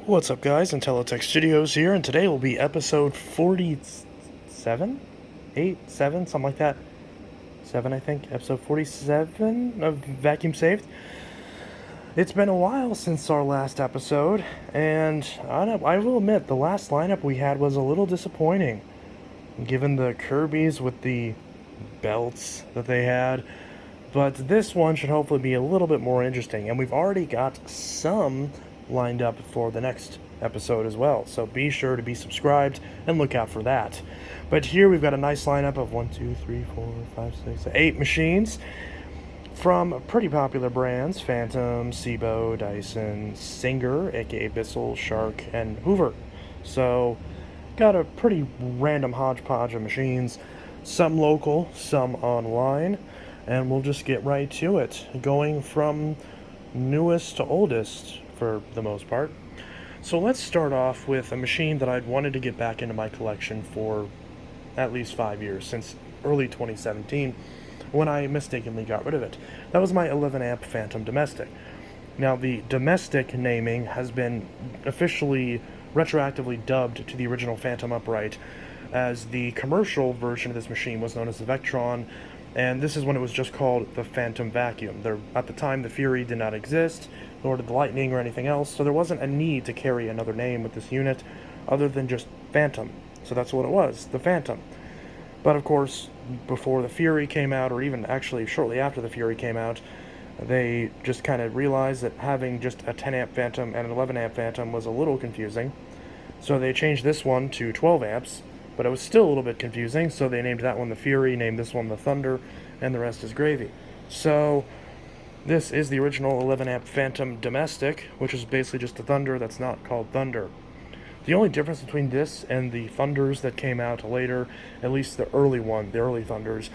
What's up, guys? Intellitech Studios here, and today will be episode 47? 8? 7? Something like that. 7, I think. Episode 47 of Vacuum Saved. It's been a while since our last episode, and I will admit, the last lineup we had was a little disappointing. Given the Kirby's with the belts that they had. But this one should hopefully be a little bit more interesting, and we've already got some lined up for the next episode as well, so be sure to be subscribed and look out for that. But here we've got a nice lineup of 1, 2, 3, 4, 5, 6, 8 machines from pretty popular brands: Phantom, Sebo, Dyson, Singer, aka Bissell, Shark, and Hoover. So got a pretty random hodgepodge of machines, some local, some online, and we'll just get right to it, going from newest to oldest for the most part. So let's start off with a machine that I'd wanted to get back into my collection for at least 5 years, since early 2017, when I mistakenly got rid of it. That was my 11 amp Phantom Domestic. Now, the domestic naming has been officially retroactively dubbed to the original Phantom upright, as the commercial version of this machine was known as the Vectron, and this is when it was just called the Phantom Vacuum. At the time, the Fury did not exist, nor did the Lightning or anything else, so there wasn't a need to carry another name with this unit other than just Phantom. So that's what it was, the Phantom. But of course, before the Fury came out, or even actually shortly after the Fury came out, they just kind of realized that having just a 10 amp Phantom and an 11 amp Phantom was a little confusing. So they changed this one to 12 amps, but it was still a little bit confusing, so they named that one the Fury, named this one the Thunder, and the rest is gravy. So this is the original 11 amp Phantom Domestic, which is basically just a Thunder that's not called Thunder. The only difference between this and the Thunders that came out later, at least the early one, the early Thunders,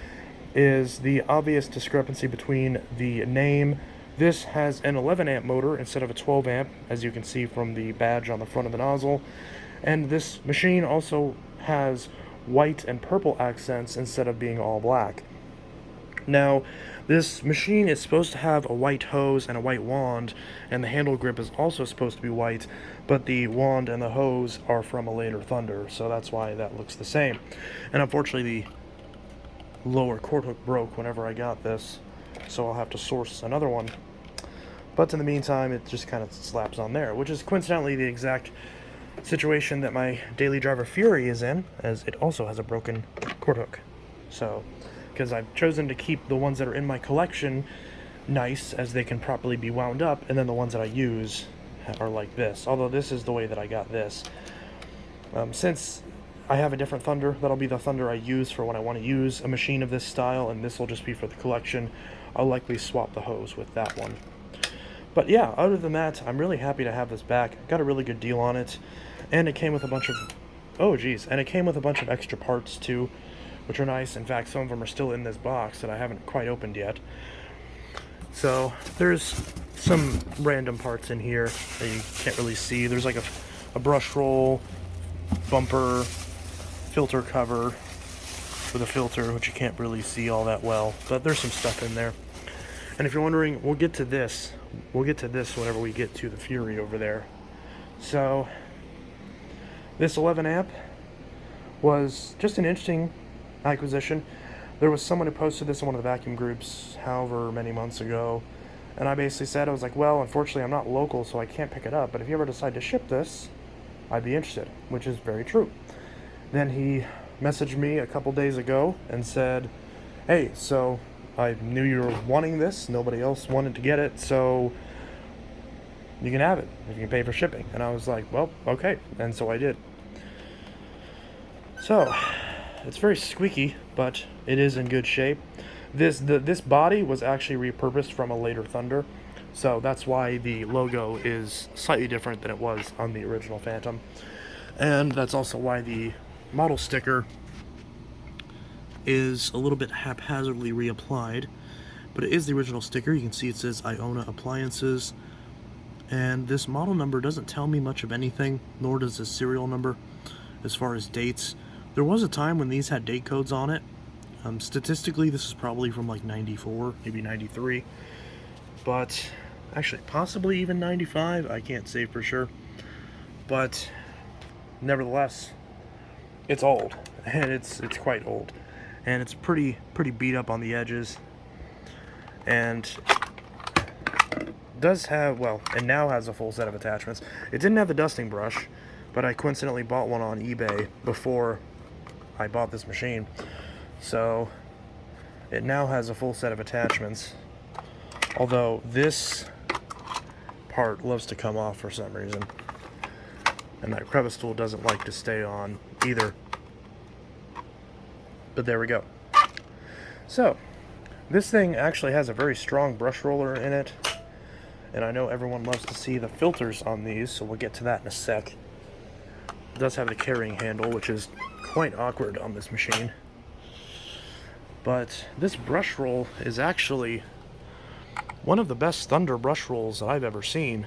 is the obvious discrepancy between the name. This has an 11 amp motor instead of a 12 amp, as you can see from the badge on the front of the nozzle, and this machine also has white and purple accents instead of being all black. Now, this machine is supposed to have a white hose and a white wand, and the handle grip is also supposed to be white, but the wand and the hose are from a later Thunder, so that's why that looks the same. And unfortunately, the lower cord hook broke whenever I got this, so I'll have to source another one. But in the meantime, it just kind of slaps on there, which is coincidentally the exact situation that my Daily Driver Fury is in, as it also has a broken cord hook. So, because I've chosen to keep the ones that are in my collection nice, as they can properly be wound up, and then the ones that I use are like this, although this is the way that I got this. Since I have a different Thunder, that'll be the Thunder I use for when I want to use a machine of this style, and this will just be for the collection. I'll likely swap the hose with that one. But yeah, other than that, I'm really happy to have this back. Got a really good deal on it, and it came with a bunch of, and it came with a bunch of extra parts too, which are nice. In fact, some of them are still in this box that I haven't quite opened yet. So there's some random parts in here that you can't really see. There's like a brush roll, bumper, filter cover with a filter, which you can't really see all that well, but there's some stuff in there. And if you're wondering, we'll get to this whenever we get to the Fury over there. So this 11 amp was just an interesting acquisition. There was someone who posted this in one of the vacuum groups however many months ago, and I basically said, I was like, well, unfortunately I'm not local, so I can't pick it up, but if you ever decide to ship this, I'd be interested, which is very true. Then he messaged me a couple days ago and said, hey, so I knew you were wanting this, nobody else wanted to get it, so you can have it if you can pay for shipping. And I was like, well, okay, and so I did. So it's very squeaky, but it is in good shape. This body was actually repurposed from a later Thunder, so that's why the logo is slightly different than it was on the original Phantom. And that's also why the model sticker is a little bit haphazardly reapplied, but it is the original sticker. You can see it says Iona Appliances, and this model number doesn't tell me much of anything, nor does the serial number as far as dates. There was a time when these had date codes on it. Statistically, this is probably from like 94, maybe 93, but actually possibly even 95, I can't say for sure. but nevertheless, it's old, and it's quite old, and it's pretty beat up on the edges, and does have, well, it now has a full set of attachments. It didn't have the dusting brush, but I coincidentally bought one on eBay before I bought this machine, so it now has a full set of attachments, although this part loves to come off for some reason, and that crevice tool doesn't like to stay on either. But there we go. So this thing actually has a very strong brush roller in it, and I know everyone loves to see the filters on these, so we'll get to that in a sec. It does have the carrying handle, which is quite awkward on this machine. But this brush roll is actually one of the best Thunder brush rolls that I've ever seen.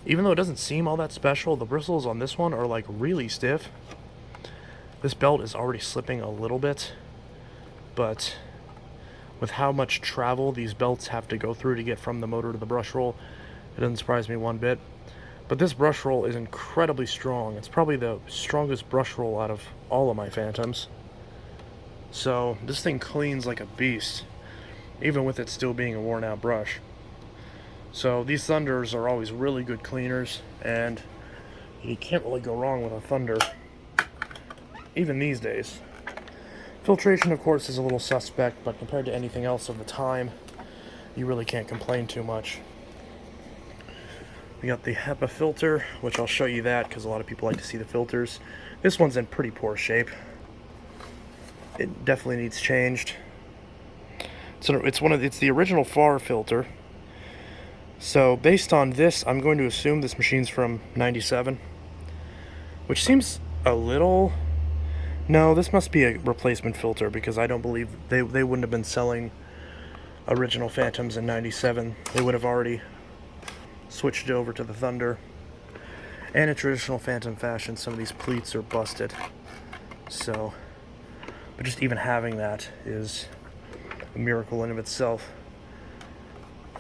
Even though it doesn't seem all that special, the bristles on this one are like really stiff. This belt is already slipping a little bit, but with how much travel these belts have to go through to get from the motor to the brush roll, it doesn't surprise me one bit. But this brush roll is incredibly strong. It's probably the strongest brush roll out of all of my Phantoms. So this thing cleans like a beast, even with it still being a worn out brush. So these Thunders are always really good cleaners, and you can't really go wrong with a Thunder, even these days. Filtration, of course, is a little suspect, but compared to anything else of the time, you really can't complain too much. We got the HEPA filter, which I'll show you that because a lot of people like to see the filters. This one's in pretty poor shape. It definitely needs changed. So it's the original FAR filter. So based on this, I'm going to assume this machine's from '97, which seems a little. No, this must be a replacement filter because I don't believe they wouldn't have been selling original Phantoms in '97. They would have already switched over to the Thunder. And in traditional Phantom fashion, some of these pleats are busted. So, but just even having that is a miracle in of itself.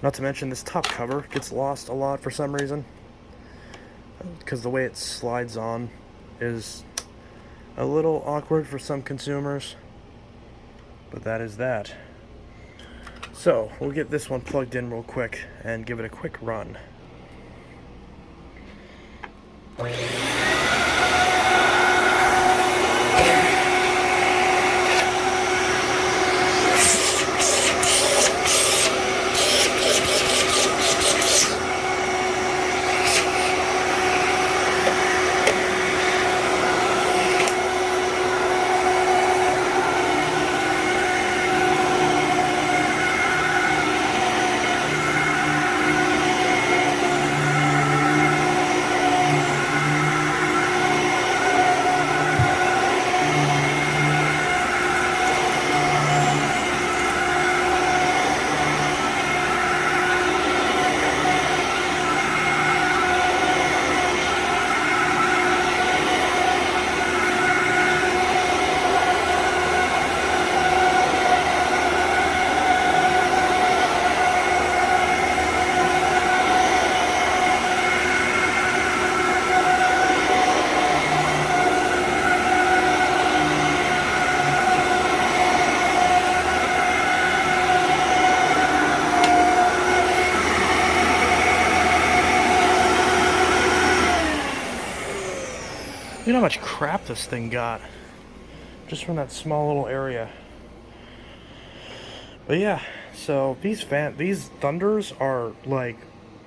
Not to mention this top cover gets lost a lot for some reason, because the way it slides on is a little awkward for some consumers, but that is that. So we'll get this one plugged in real quick and give it a quick run. You know how much crap this thing got just from that small little area. But yeah, so these Thunders are like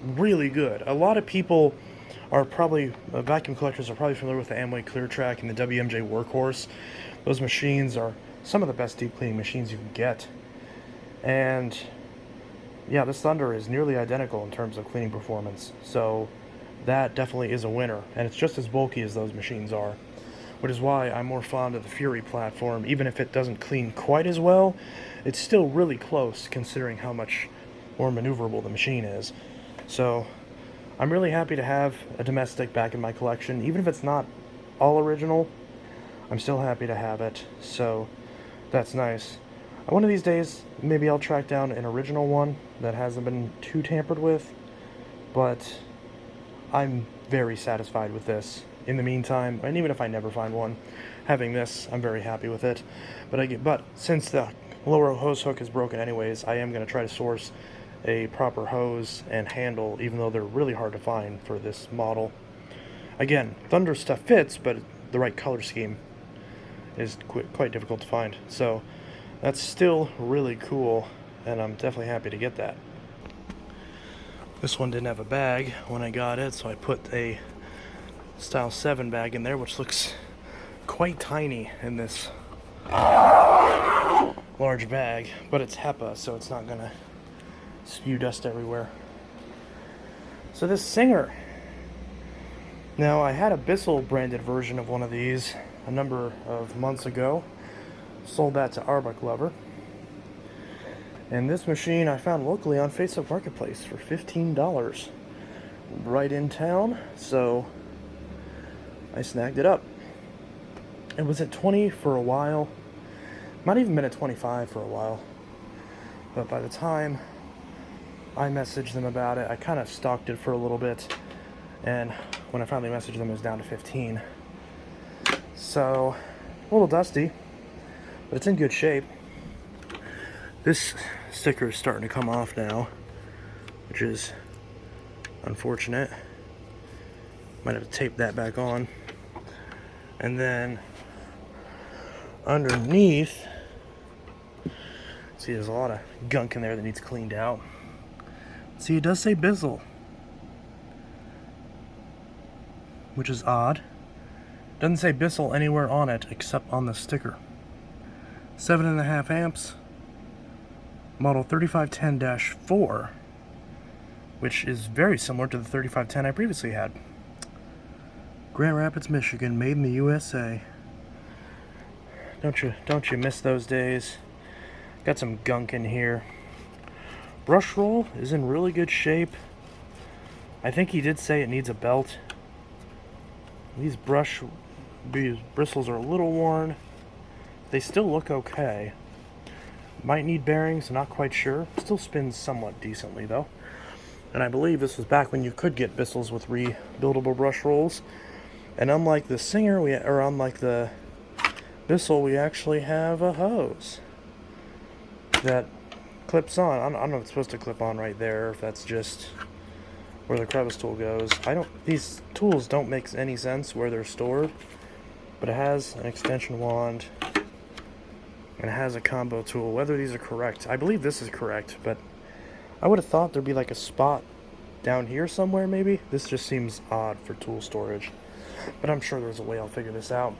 really good. A lot of people are probably, vacuum collectors are probably familiar with the Amway ClearTrack and the WMJ Workhorse. Those machines are some of the best deep cleaning machines you can get. And yeah, this Thunder is nearly identical in terms of cleaning performance. So that definitely is a winner, and it's just as bulky as those machines are, which is why I'm more fond of the Fury platform. Even if it doesn't clean quite as well, it's still really close considering how much more maneuverable the machine is. So I'm really happy to have a domestic back in my collection. Even if it's not all original, I'm still happy to have it, so that's nice. One of these days, maybe I'll track down an original one that hasn't been too tampered with, but I'm very satisfied with this. In the meantime, and even if I never find one, having this, I'm very happy with it. But since the lower hose hook is broken anyways, I am going to try to source a proper hose and handle, even though they're really hard to find for this model. Again, Thunder stuff fits, but the right color scheme is quite difficult to find. So that's still really cool, and I'm definitely happy to get that. This one didn't have a bag when I got it, so I put a Style 7 bag in there, which looks quite tiny in this large bag, but it's HEPA, so it's not gonna spew dust everywhere. So this Singer. Now, I had a Bissell branded version of one of these a number of months ago. Sold that to Arbuck Lover. And this machine I found locally on Facebook Marketplace for $15. Right in town, so I snagged it up. It was at 20 for a while. Might even been at 25 for a while. But by the time I messaged them about it, I kind of stalked it for a little bit. And when I finally messaged them, it was down to 15. So, a little dusty, but it's in good shape. This sticker is starting to come off now, which is unfortunate. Might have to tape that back on. And then underneath, see, there's a lot of gunk in there that needs cleaned out. See, it does say Bissell, which is odd. Doesn't say Bissell anywhere on it except on the sticker. 7.5 amps, model 3510-4, which is very similar to the 3510 I previously had. Grand Rapids, Michigan, made in the USA. Don't you miss those days? Got some gunk in here. Brush roll is in really good shape. I think he did say it needs a belt. These bristles are a little worn. They still look okay. Might need bearings, not quite sure. Still spins somewhat decently though. And I believe this was back when you could get Bissells with rebuildable brush rolls. And unlike the Singer, unlike the Bissell, we actually have a hose that clips on. I don't know if it's supposed to clip on right there, if that's just where the crevice tool goes. These tools don't make any sense where they're stored, but it has an extension wand and it has a combo tool. Whether these are correct, I believe this is correct, but I would have thought there'd be like a spot down here somewhere maybe. This just seems odd for tool storage, but I'm sure there's a way I'll figure this out.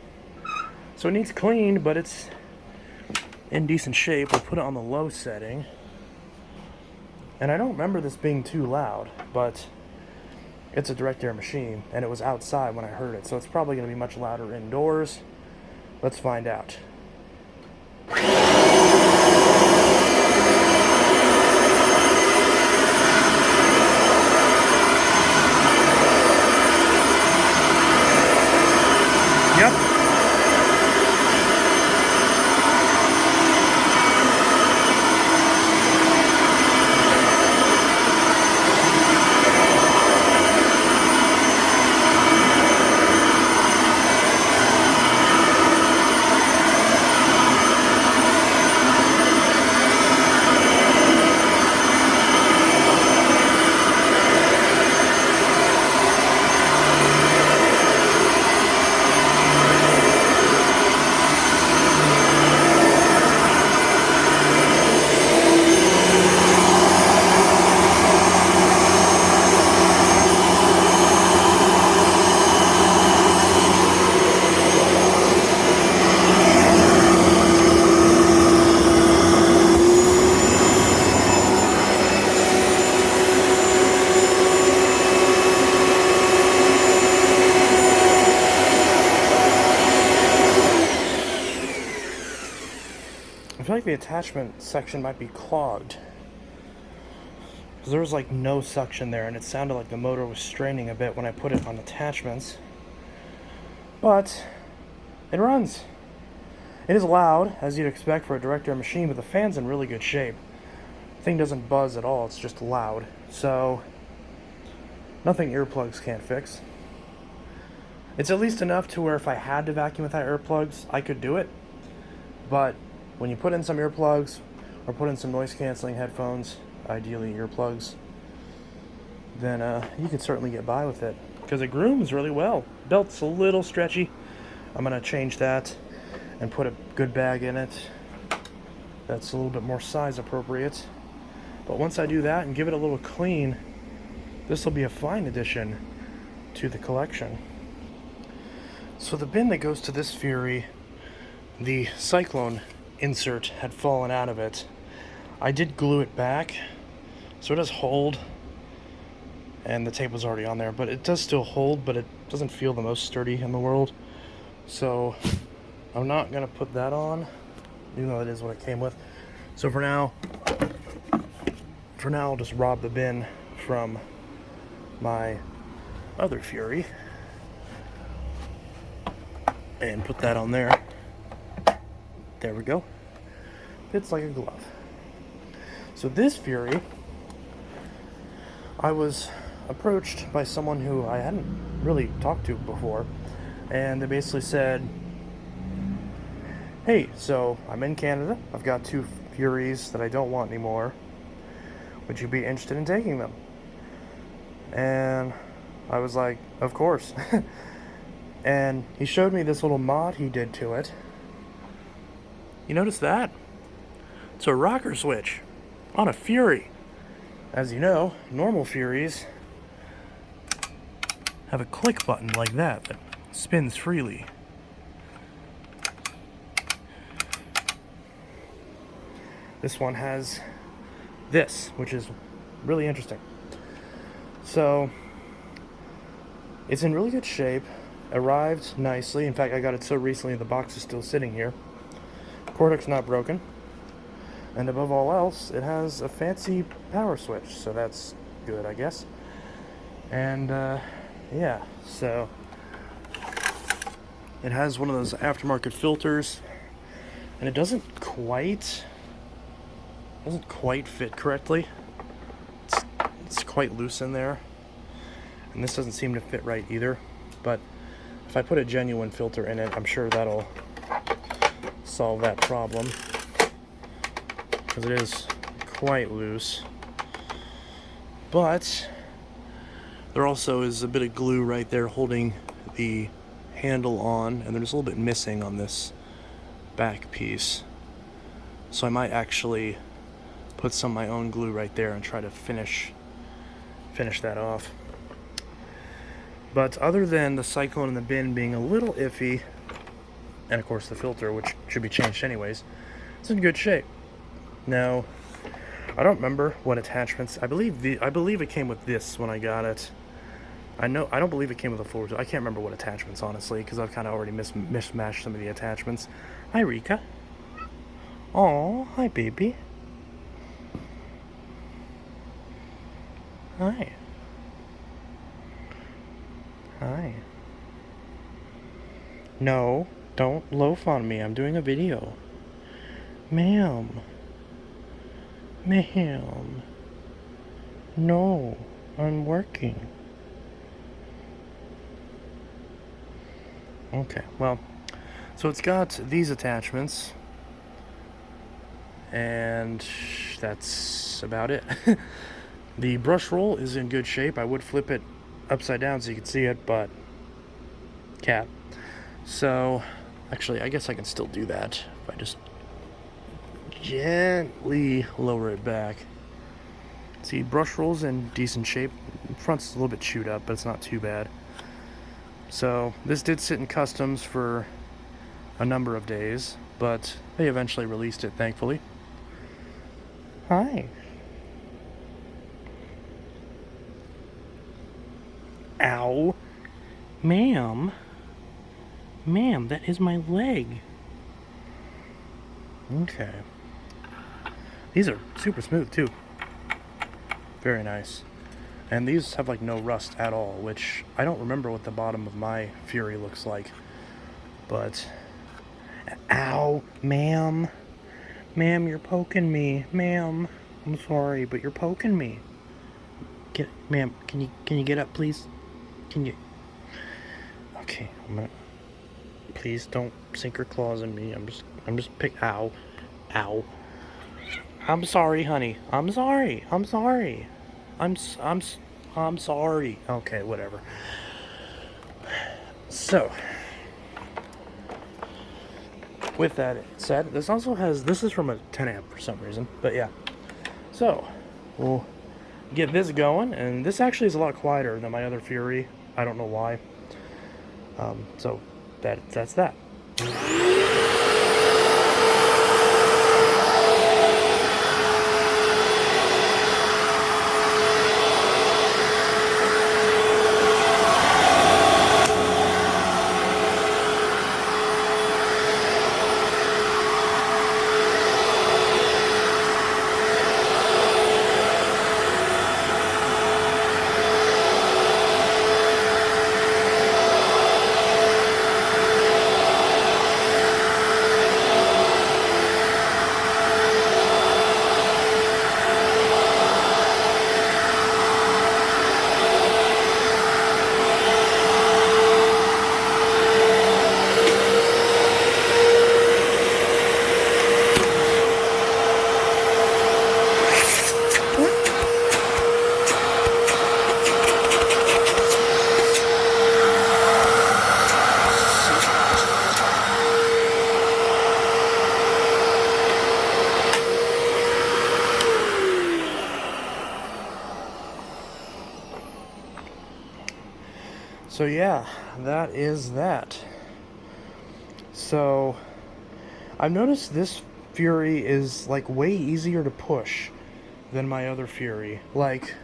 So it needs cleaned, but it's in decent shape. We'll put it on the low setting. And I don't remember this being too loud, but it's a direct air machine, and it was outside when I heard it, so it's probably going to be much louder indoors. Let's find out. Yep. I feel like the attachment section might be clogged, because there was like no suction there, and it sounded like the motor was straining a bit when I put it on attachments. But it runs. It is loud, as you'd expect for a direct air machine, but the fan's in really good shape. The thing doesn't buzz at all, it's just loud. So Nothing earplugs can't fix. It's at least enough to where if I had to vacuum without earplugs, I could do it. But when you put in some earplugs or put in some noise canceling headphones, ideally earplugs, then you could certainly get by with it. Because it grooms really well. Belt's a little stretchy. I'm going to change that and put a good bag in it that's a little bit more size appropriate. But once I do that and give it a little clean, this will be a fine addition to the collection. So the bin that goes to this Fury, the Cyclone insert had fallen out of it. I did glue it back, so it does hold, and the tape was already on there, but it does still hold, but it doesn't feel the most sturdy in the world. So I'm not going to put that on, even though it is what it came with. So for now I'll just rob the bin from my other Fury and put that on there. There we go. Fits like a glove. So this Fury, I was approached by someone who I hadn't really talked to before, and they basically said, hey, so I'm in Canada, I've got 2 Furies that I don't want anymore, would you be interested in taking them? And I was like, of course. And he showed me this little mod he did to it. You notice that? It's a rocker switch on a Fury. As you know, normal Furies have a click button like that spins freely. This one has this, which is really interesting. So, it's in really good shape. Arrived nicely. In fact, I got it so recently the box is still sitting here. Cordic's not broken. And above all else, it has a fancy power switch, so that's good, I guess. And, yeah, so it has one of those aftermarket filters, and it doesn't quite fit correctly. It's quite loose in there, and this doesn't seem to fit right either. But if I put a genuine filter in it, I'm sure that'll solve that problem, because it is quite loose. But there also is a bit of glue right there holding the handle on, and there's a little bit missing on this back piece. So I might actually put some of my own glue right there and try to finish that off. But other than the Cyclone and the bin being a little iffy, and of course the filter, which should be changed anyways, it's in good shape. Now, I don't remember what attachments. I believe it came with this when I got it. I don't believe it came with a full. I can't remember what attachments, honestly, because I've kind of already mismatched some of the attachments. Hi, Rika. Aw, hi, baby. Hi. Hi. No, don't loaf on me. I'm doing a video. Ma'am. Ma'am. No, I'm working. Okay, well, so it's got these attachments, and that's about it. The brush roll is in good shape. I would flip it upside down so you can see it, but cap. So, actually, I guess I can still do that if I just gently lower it back. See, brush roll's in decent shape. Front's a little bit chewed up, but it's not too bad. So, this did sit in customs for a number of days, but they eventually released it, thankfully. Hi. Ow. Ma'am. Ma'am, that is my leg. Okay. These are super smooth, too. Very nice. And these have, like, no rust at all, which I don't remember what the bottom of my Fury looks like. But... Ow, ma'am. Ma'am, you're poking me. Ma'am, I'm sorry, but you're poking me. ma'am, can you get up, please? Can you? Okay, please don't sink your claws in me. I'm just ow. Ow. I'm sorry, honey. I'm sorry. I'm sorry. I'm sorry. Okay, whatever. So, with that said, this is from a 10 amp for some reason, but yeah. So, we'll get this going, and this actually is a lot quieter than my other Fury. I don't know why. So, that's that. So yeah, that is that. So, I've noticed this Fury is like way easier to push than my other Fury. Like,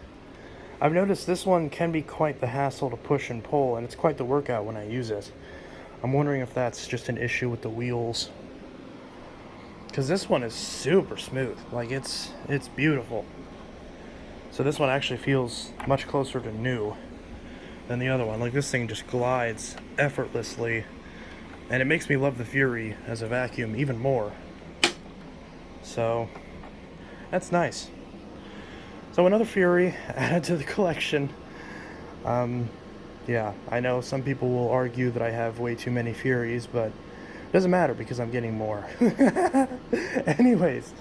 I've noticed this one can be quite the hassle to push and pull, and it's quite the workout when I use it. I'm wondering if that's just an issue with the wheels. Because this one is super smooth. Like, it's beautiful. So this one actually feels much closer to new than the other one. Like, this thing just glides effortlessly, and it makes me love the Fury as a vacuum even more. So that's nice. So another Fury added to the collection. Yeah, I know some people will argue that I have way too many Furies, but it doesn't matter because I'm getting more. Anyways,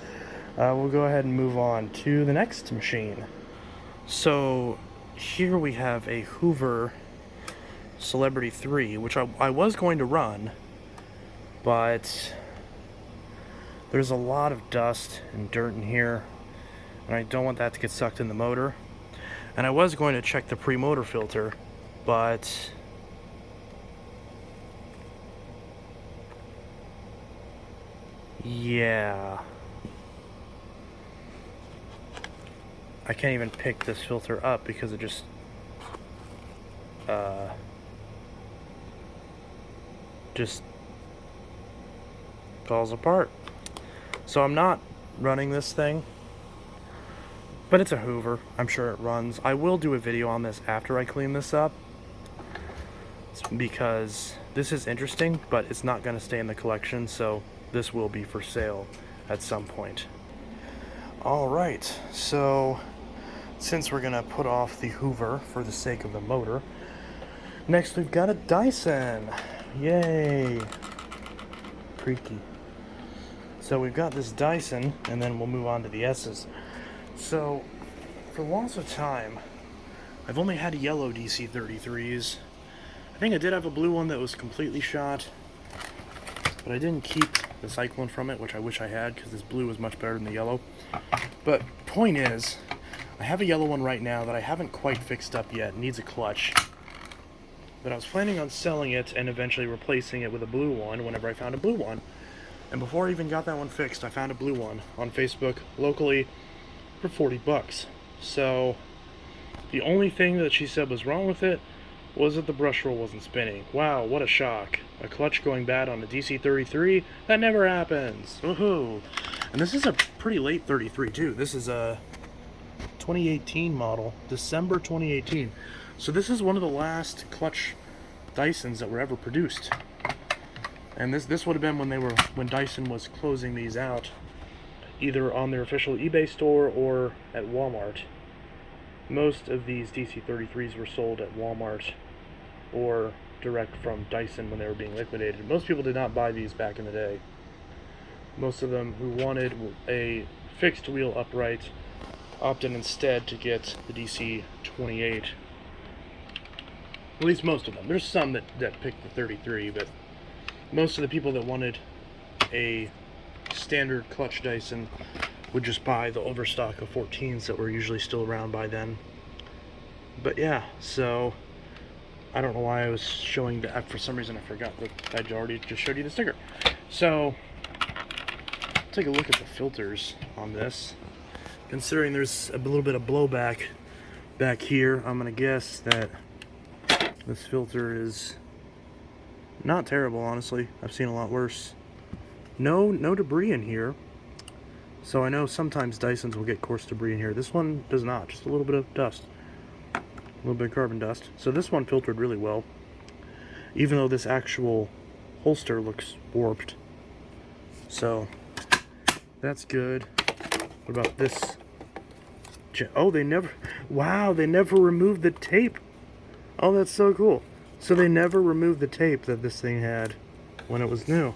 we'll go ahead and move on to the next machine. So here we have a Hoover Celebrity 3, which I was going to run, but there's a lot of dust and dirt in here, and I don't want that to get sucked in the motor. And I was going to check the pre-motor filter, but yeah, I can't even pick this filter up because it just falls apart. So I'm not running this thing, but it's a Hoover. I'm sure it runs. I will do a video on this after I clean this up, because this is interesting, but it's not going to stay in the collection, so this will be for sale at some point. Alright, so since we're going to put off the Hoover for the sake of the motor, next we've got a Dyson. Yay! Creaky. So we've got this Dyson, and then we'll move on to the S's. So, for lots of time, I've only had yellow DC-33s. I think I did have a blue one that was completely shot, but I didn't keep the cyclone from it, which I wish I had, because this blue is much better than the yellow. But point is, I have a yellow one right now that I haven't quite fixed up yet. It needs a clutch. But I was planning on selling it and eventually replacing it with a blue one whenever I found a blue one. And before I even got that one fixed, I found a blue one on Facebook locally for $40. So the only thing that she said was wrong with it was that the brush roll wasn't spinning. Wow, what a shock. A clutch going bad on a DC-33? That never happens. Woohoo! And this is a pretty late 33 too. This is a 2018 model, December 2018. So this is one of the last clutch Dysons that were ever produced. And this would have been when Dyson was closing these out, either on their official eBay store or at Walmart. Most of these DC-33s were sold at Walmart or direct from Dyson when they were being liquidated. Most people did not buy these back in the day. Most of them who wanted a fixed wheel upright opted instead to get the DC-28. At least most of them. There's some that picked the 33, but most of the people that wanted a standard clutch Dyson would just buy the overstock of 14s that were usually still around by then. But yeah, so I don't know why I was showing that. For some reason I forgot that I already just showed you the sticker. So take a look at the filters on this. Considering there's a little bit of blowback back here, I'm gonna guess that this filter is not terrible, honestly. I've seen a lot worse. No debris in here. So I know sometimes Dysons will get coarse debris in here. This one does not, just a little bit of dust. A little bit of carbon dust. So this one filtered really well. Even though this actual holster looks warped. So that's good. What about this? Oh, they never removed the tape. Oh, that's so cool. So they never removed the tape that this thing had when it was new.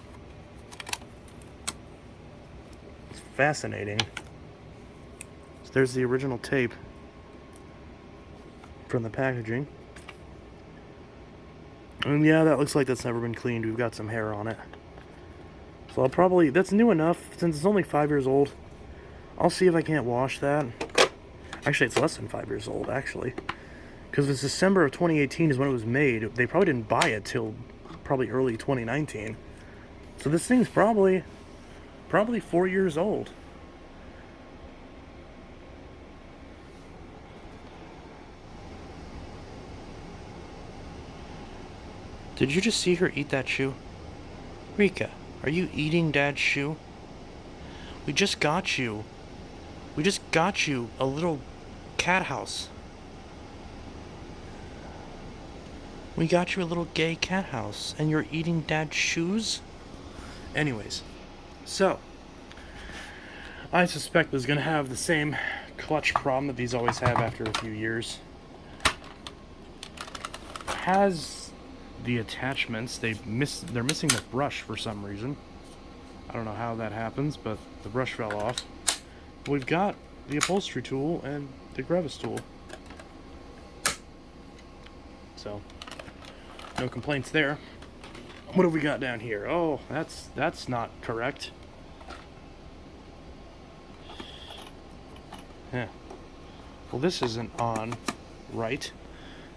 It's fascinating. So there's the original tape from the packaging. And yeah, that looks like that's never been cleaned. We've got some hair on it. So I'll probably, that's new enough since it's only 5 years old. I'll see if I can't wash that. Actually, it's less than 5 years old, actually. Because it's December of 2018 is when it was made. They probably didn't buy it till probably early 2019. So this thing's probably 4 years old. Did you just see her eat that shoe? Rika, are you eating Dad's shoe? We just got you a little cat house. We got you a little gay cat house, and you're eating Dad's shoes? Anyways, so I suspect this is going to have the same clutch problem that these always have after a few years. Has the attachments, they're missing the brush for some reason. I don't know how that happens, but the brush fell off. We've got the upholstery tool and the crevice tool. So no complaints there. What have we got down here? Oh, that's not correct. Yeah. Well, this isn't on right.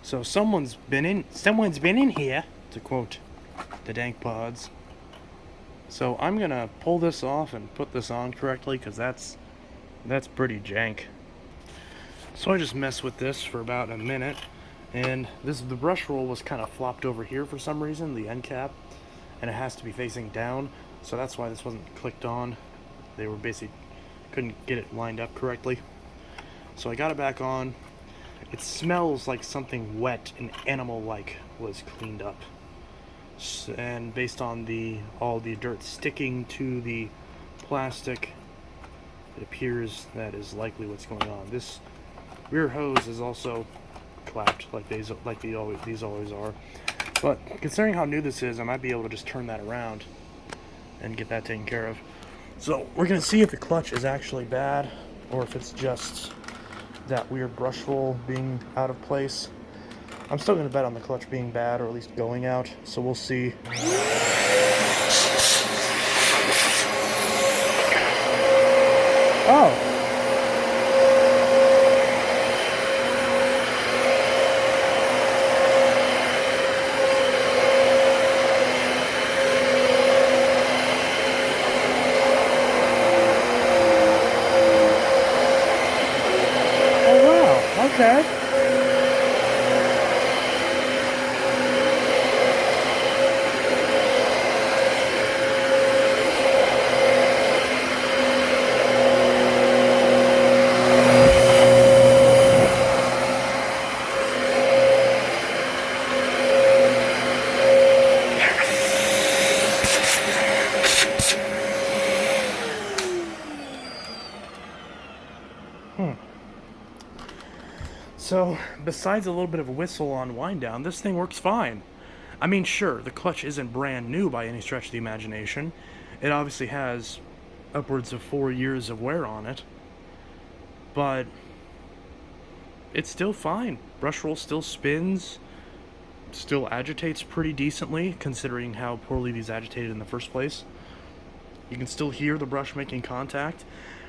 So someone's been in here, to quote the Dank Pods. So I'm gonna pull this off and put this on correctly, because that's pretty jank. So I just messed with this for about a minute, and the brush roll was kind of flopped over here for some reason, the end cap, and it has to be facing down, so that's why this wasn't clicked on. They were basically couldn't get it lined up correctly. So I got it back on. It smells like something wet and animal-like was cleaned up. And based on all the dirt sticking to the plastic, it appears that is likely what's going on. This rear hose is also clapped like these always are. But considering how new this is, I might be able to just turn that around and get that taken care of. So we're gonna see if the clutch is actually bad or if it's just that weird brush roll being out of place. I'm still gonna bet on the clutch being bad, or at least going out, so we'll see. Oh! Oh wow, okay. So, besides a little bit of a whistle on wind down, this thing works fine. I mean, sure, the clutch isn't brand new by any stretch of the imagination. It obviously has upwards of 4 years of wear on it. But it's still fine. Brush roll still spins, still agitates pretty decently, considering how poorly these agitated in the first place. You can still hear the brush making contact.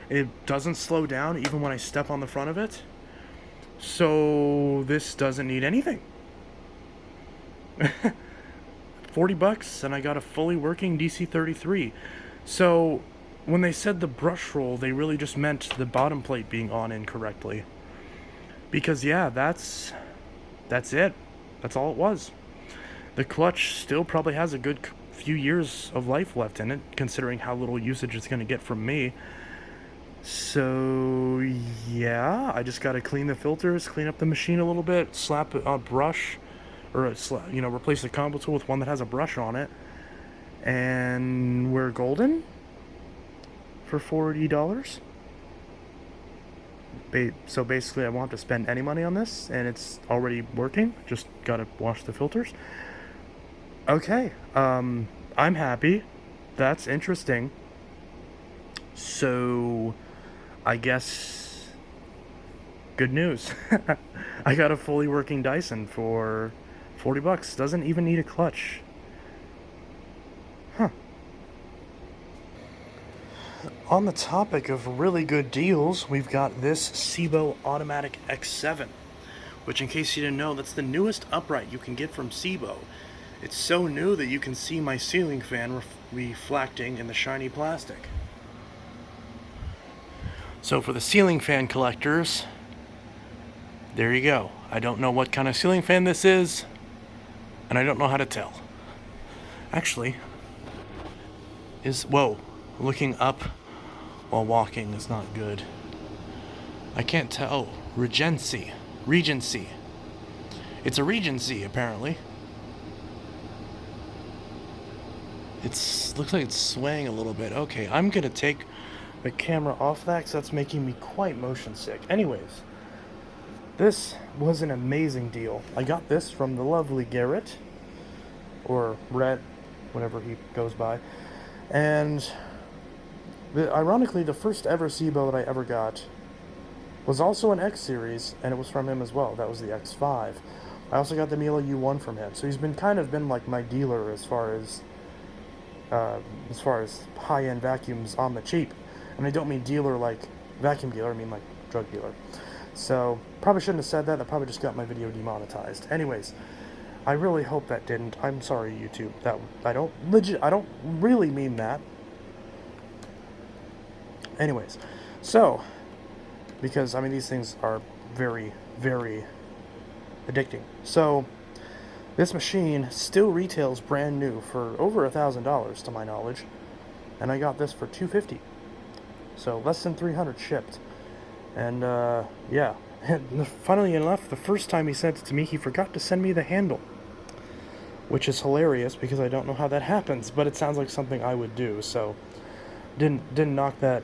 It doesn't slow down even when I step on the front of it. So this doesn't need anything. $40 and I got a fully working DC-33. So when they said the brush roll, they really just meant the bottom plate being on incorrectly. Because yeah, that's it. That's all it was. The clutch still probably has a good few years of life left in it, considering how little usage it's going to get from me. So yeah, I just got to clean the filters, clean up the machine a little bit, slap a brush, or replace the combo tool with one that has a brush on it, and we're golden for $40. So basically I won't have to spend any money on this, and it's already working. Just gotta wash the filters. Okay, I'm happy. That's interesting. So I guess good news. I got a fully working Dyson for $40. Doesn't even need a clutch. Huh. On the topic of really good deals, we've got this Cibo Automatic X7, which, in case you didn't know, that's the newest upright you can get from Cibo. It's so new that you can see my ceiling fan reflecting in the shiny plastic. So for the ceiling fan collectors, there you go. I don't know what kind of ceiling fan this is, and I don't know how to tell. Actually, looking up while walking is not good. I can't tell. Oh, Regency. It's a Regency, apparently. Looks like it's swaying a little bit. Okay, I'm gonna take the camera off that because that's making me quite motion sick. Anyways, this was an amazing deal. I got this from the lovely Garrett, or Rhett, whatever he goes by. And ironically, the first ever Cibo that I ever got was also an X series, and it was from him as well. That was the X5. I also got the Miele U1 from him. So he's been like my dealer as far as high-end vacuums on the cheap. And I don't mean dealer like vacuum dealer, I mean like drug dealer. So probably shouldn't have said that. That probably just got my video demonetized. Anyways, I really hope that didn't. I'm sorry, YouTube. I don't really mean that. Anyways, so because I mean these things are very, very addicting. So this machine still retails brand new for over $1,000 to my knowledge, and I got this for $250. So less than $300 shipped. And yeah, and funnily enough, the first time he sent it to me, he forgot to send me the handle, which is hilarious because I don't know how that happens, but it sounds like something I would do. So didn't knock that.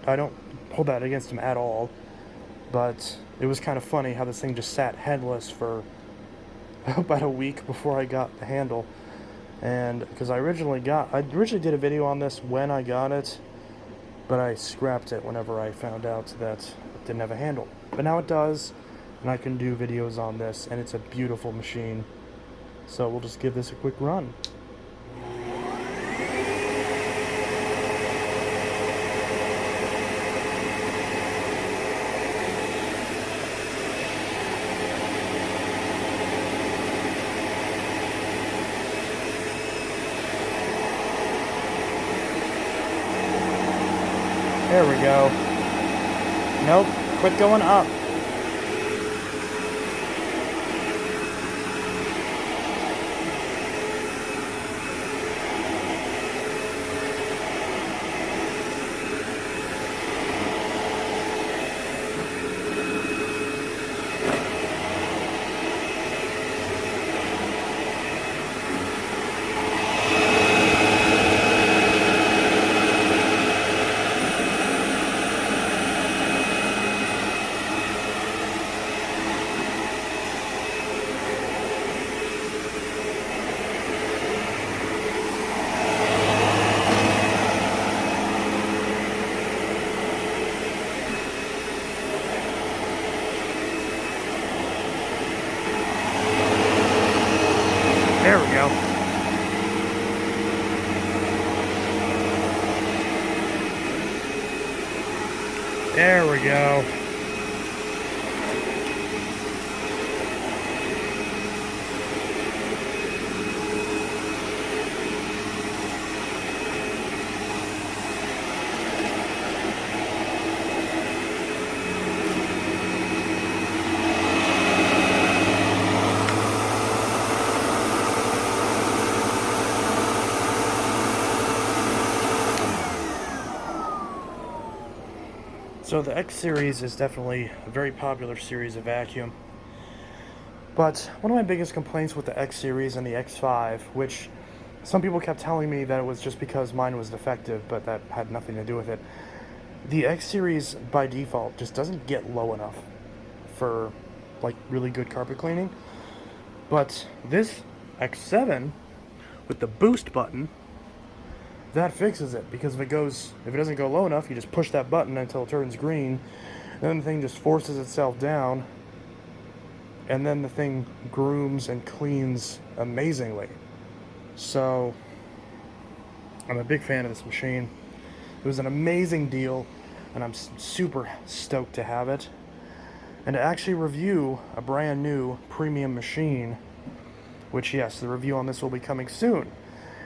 I don't hold that against him at all. But it was kind of funny how this thing just sat headless for about a week before I got the handle. And because I originally did a video on this when I got it, but I scrapped it whenever I found out that it didn't have a handle. But now it does, and I can do videos on this, and it's a beautiful machine. So we'll just give this a quick run. There we go. Nope, quit going up. There we go. There we go. So the X series is definitely a very popular series of vacuum. But one of my biggest complaints with the X series and the X5, which some people kept telling me that it was just because mine was defective, but that had nothing to do with it. The X series by default just doesn't get low enough for like really good carpet cleaning. But this X7 with the boost button, that fixes it, because if it doesn't go low enough, you just push that button until it turns green, and then the thing just forces itself down, and then the thing grooms and cleans amazingly. So I'm a big fan of this machine. It was an amazing deal, and I'm super stoked to have it. And to actually review a brand new premium machine, which, yes, the review on this will be coming soon.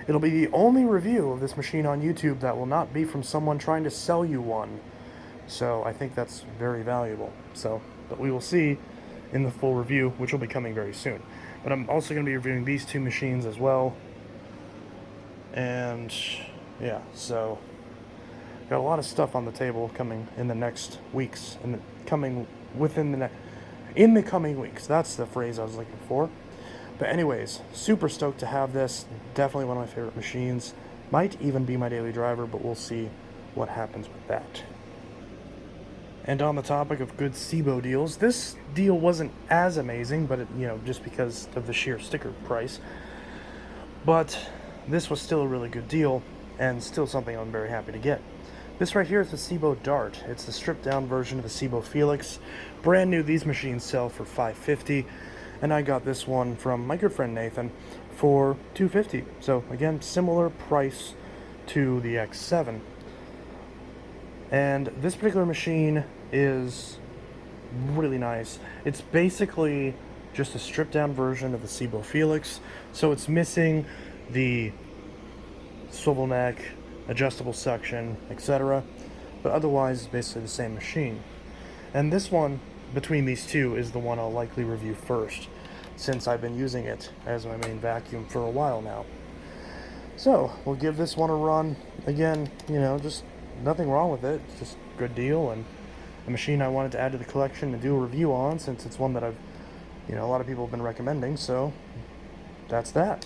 It'll be the only review of this machine on YouTube that will not be from someone trying to sell you one. So I think that's very valuable. But we will see in the full review, which will be coming very soon. But I'm also going to be reviewing these two machines as well. And yeah, so got a lot of stuff on the table coming in the next weeks, in the coming weeks. That's the phrase I was looking for. But anyways, super stoked to have this. Definitely one of my favorite machines. Might even be my daily driver, but we'll see what happens with that. And on the topic of good SIBO deals, this deal wasn't as amazing, but just because of the sheer sticker price. But this was still a really good deal, and still something I'm very happy to get. This right here is the SIBO Dart. It's the stripped down version of the SIBO Felix. Brand new, these machines sell for $550. And I got this one from my good friend Nathan for $250. So again, similar price to the X7. And this particular machine is really nice. It's basically just a stripped down version of the SIBO Felix. So it's missing the swivel neck, adjustable suction, etc. But otherwise, it's basically the same machine. And this one, between these two, is the one I'll likely review first, since I've been using it as my main vacuum for a while now. So we'll give this one a run. Again, just nothing wrong with it. It's just a good deal, and a machine I wanted to add to the collection and do a review on, since it's one that a lot of people have been recommending. So that's that.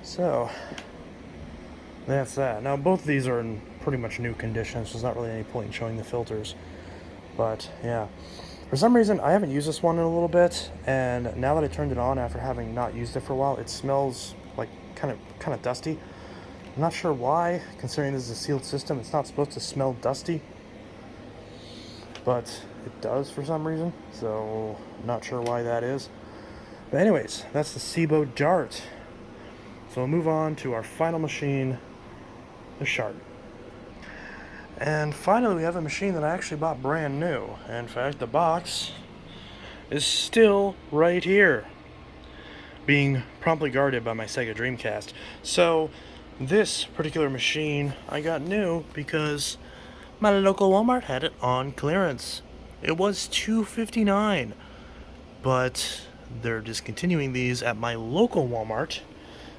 So that's that. Now both of these are in pretty much new condition, so there's not really any point in showing the filters. But yeah, for some reason I haven't used this one in a little bit, and now that I turned it on after having not used it for a while, it smells like kind of dusty. I'm not sure why, considering this is a sealed system. It's not supposed to smell dusty, but it does for some reason, so I'm not sure why that is. But anyways, that's the SIBO Dart. So we'll move on to our final machine, the Sharp. And finally, we have a machine that I actually bought brand new. In fact, the box is still right here, being promptly guarded by my Sega Dreamcast. So this particular machine I got new because my local Walmart had it on clearance. It was $2.59, but they're discontinuing these at my local Walmart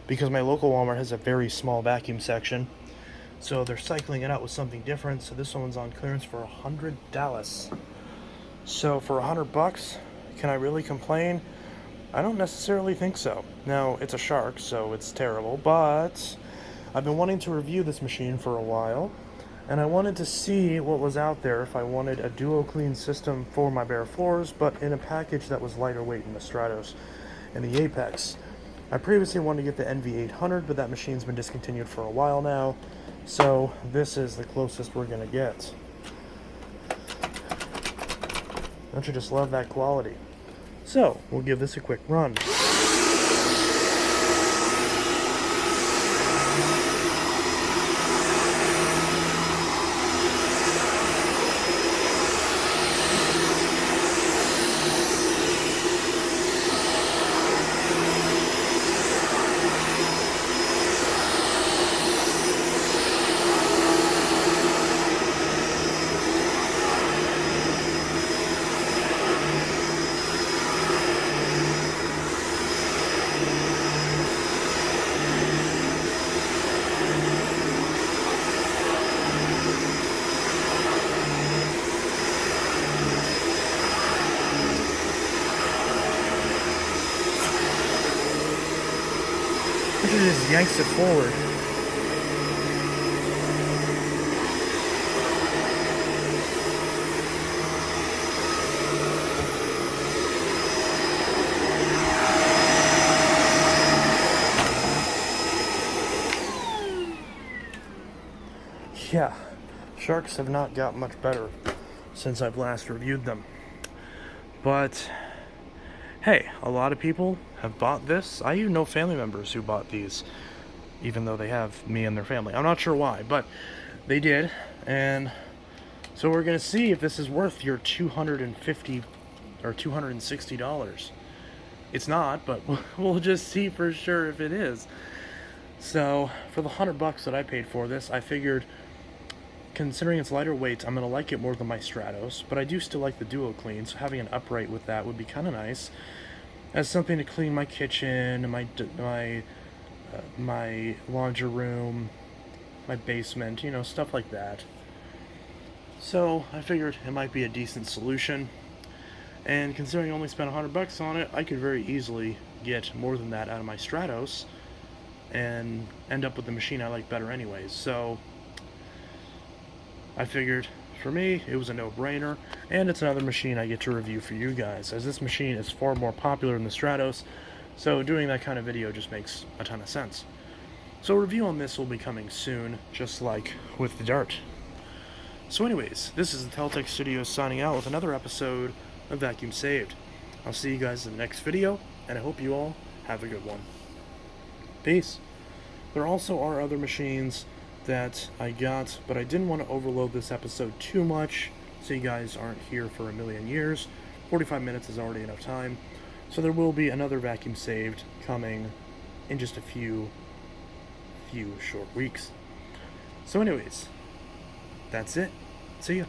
because my local Walmart has a very small vacuum section. So they're cycling it out with something different. So this one's on clearance for $100. So for $100, can I really complain? I don't necessarily think so. Now, it's a Shark, so it's terrible, but I've been wanting to review this machine for a while, and I wanted to see what was out there if I wanted a duo clean system for my bare floors, but in a package that was lighter weight in the Stratos and the Apex. I previously wanted to get the NV800, but that machine's been discontinued for a while now, so this is the closest we're going to get. Don't you just love that quality? So, we'll give this a quick run. It just yanks it forward. Yeah, Sharks have not got much better since I've last reviewed them. But hey, a lot of people have bought this. I even know family members who bought these, even though they have me and their family. I'm not sure why, but they did. And so we're going to see if this is worth your $250 or $260. It's not, but we'll just see for sure if it is. So for the $100 that I paid for this, I figured, considering its lighter weight, I'm going to like it more than my Stratos, but I do still like the Duo Clean, so having an upright with that would be kind of nice. As something to clean my kitchen, my laundry room, my basement, stuff like that. So I figured it might be a decent solution, and considering I only spent $100 on it, I could very easily get more than that out of my Stratos and end up with the machine I like better anyways. So I figured, for me, it was a no-brainer, and it's another machine I get to review for you guys, as this machine is far more popular than the Stratos, so doing that kind of video just makes a ton of sense. So a review on this will be coming soon, just like with the Dart. So anyways, this is Intellitech Studios signing out with another episode of Vacuum Saved. I'll see you guys in the next video, and I hope you all have a good one. Peace. There also are other machines that I got, but I didn't want to overload this episode too much so you guys aren't here for a million years. 45 minutes is already enough time, so there will be another Vacuum Saved coming in just a few short weeks. So anyways, that's it. See ya.